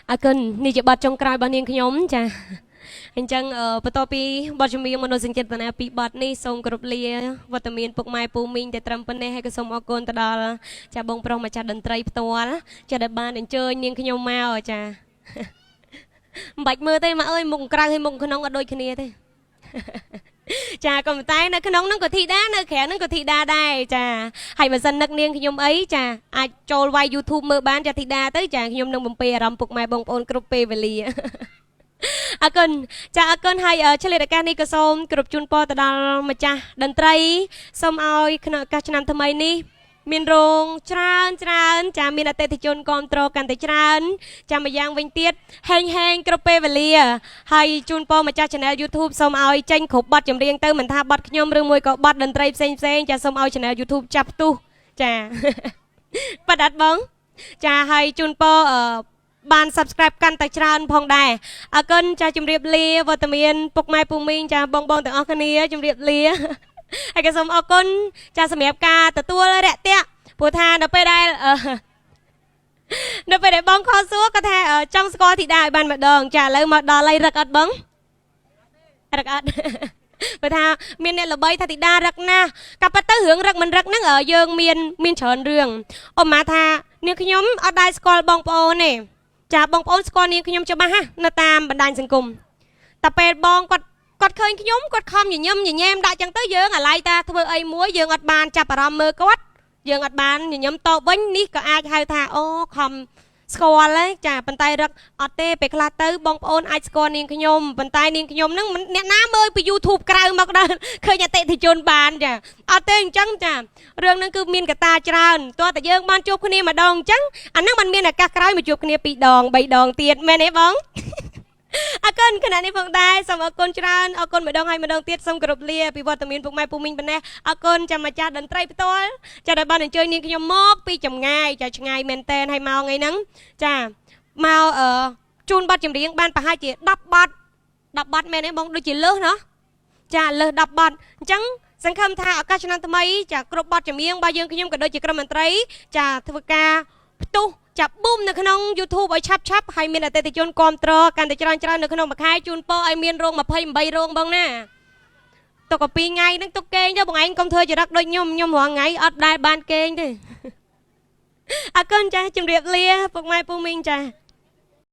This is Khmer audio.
Akan ni je bát trong kraj banនាងខ្ញុំចាអញ្ចឹងបន្ទាប់ពីបទចម្រៀងមនោសញ្ចេតនាពីបទនេះសូមគោរពលាវត្តមានពុកម៉ែពូមីងតែត្រឹមប៉ុណ្ណេះហើយក៏សូមអរគុណទៅដល់ចាបងប្រុសម្ចាស់តន្ត្រីផ្ទាល់ចាដែលបានអញ្ជើញនាងខ្ញុំមកចាមិនបាច់មើលទេម៉ាក់អើយមុខក្រៅហើយមុខក្នុងអត់ដូចគ្នាទេចាក៏ប៉ុន្តែនៅក្នុងហ្នឹងក៏ធីតានៅក្រៅហ្នឹងក៏ធីតាដែរចាហើយបើសិននឹកនាងខ្ញុំអីចាអាចចូលវាយ YouTube មើលបានចាធីតាទៅចាខ្ញុំនឹងបំពេអារម្មណ៍ពុកម៉ែបងប្អូនគ្រប់ពេលវេលាអរគុណចាអរគុណហើយឆ្លៀតឱកាសនេះក៏សូមគ្រប់ជូនពរទៅដល់ម្ចាស់តន្ត្រីសូមឲ្យក្នុងឱកាសឆ្នាំថ្មីនេះមានរោងច្រើនចាមានអតិថិជនគ្រប់គ្រងកាន់តែច្រើនចាំម្យ៉ាងវិញទៀតហេងគ្រប់ពេលវេលាហើយជូនពរម្ចាស់ Channel YouTube សូមឲ្យចេញគ្រប់បទចម្រៀងទៅមិនថាបទខ្ញុំឬមួយក៏បទតន្ត្រីផ្សេងចាសូមឲ្យ Channel YouTube ចាប់ផ្ទុះចាប៉ាត់អត់បងចាហើយជូនពរបាន subscribe កាន់តែច្រើនផងដែរអរគុណចាជម្រាបលាវត្តមានពុកម៉ែពូមីងចាបងទាំងអស់គ្នាជម្រាបលាហើយក៏សូមអរគុណចាសម្រាប់ការទទួលរាក់ទាក់ព្រោះថានៅពេលដែលបងខលសួរគាត់ថាចង់ស្គាល់ធីតាឲ្យបានម្ដងចាឥឡូវមកដល់ហើយរឹកអត់បងរឹកអត់ព្រោះថាមានអ្នកល្បីថាធីតារឹកណាស់ក៏ប៉ុន្តែរឿងរឹកមិនរឹកហ្នឹងយើងមានច្រើនរឿងឧបមាថានាងខ្ញុំអត់ដែរស្គាល់បងប្អូនទេចាបងប្អូនស្គាល់នាងខ្ញុំច្បាស់នៅតាមបណ្ដាញសង្គមតែពេលបងគាត់ឃើញខ្ញុំគាត់ខំញញឹមញញែមដាក់ចឹងទៅយើងអាឡ័យតាធ្វើអីមួយយើងអត់បានចាប់អារម្មណ៍មើលគាត់យើងអត់បានញញឹមតបវិញនេះក៏អាចហៅថាអូខំស្គាល់ហើយចាប៉ុន្តែរឹកអត់ទេពេលខ្លះទៅបងប្អូនអាចស្គាល់នាងខ្ញុំប៉ុន្តែនាងខ្ញុំហ្នឹងអ្នកណាមើលពី YouTube ក្រៅមកដល់ឃើញអតិថិជនបានចាអត់ទេអញ្ចឹងចារឿងហ្នឹងគឺមានកត្តាច្រើនតោះតែយើងបានជួបគ្នាម្ដងអញ្ចឹងអាហ្នឹងมันមានឱកាសក្រោយមកជួបគ្នា2ដង3ដងទៀតមែនទេបងអរគុណគណៈនេះផងដែរសូមអរគុណច្រើនអរគុណម្ដងហើយម្ដងទៀតសូមគោរពលាពីវត្តមានពុកម៉ែពូមីងប៉ុណ្ណេះអរគុណចាំម្ចាស់តន្ត្រីផ្ទាល់ចាដែលបានអញ្ជើញនាងខ្ញុំមកពីចម្ងាយចាឆ្ងាយមែនតែនហើយមកថ្ងៃហ្នឹងចាមកជូនប័ណ្ណចម្រៀងបានប្រហែលជា10ប័ណ្ណមែនទេបងដូចជាលើសណោះចាលើស10ប័ណ្ណអញ្ចឹងសង្ឃឹមថាឱកាសឆ្នាំថ្មីចាគ្រប់ប័ណ្ណចម្រៀងរបស់យើងខ្ញុំក៏ដូចជាក្រុមតន្ត្រីចាធ្វើការផ្ទុះចាប់ប៊ូមនៅក្នុង YouTube ឲ្យឆាប់ហើយមានអតិថិជនគ្រប់គ្រងកាន់តែច្រើននៅក្នុងមួយខែជូនពរឲ្យមានរោង28រោងបងណាទុក2ថ្ងៃហ្នឹងទុកគេងទៅបងឯងកុំធ្វើចរិតដូចខ្ញុំរាល់ថ្ងៃអត់ដែលបានគេងទេអរគុណចាជម្រាបលាពុកម៉ែពូមីងចា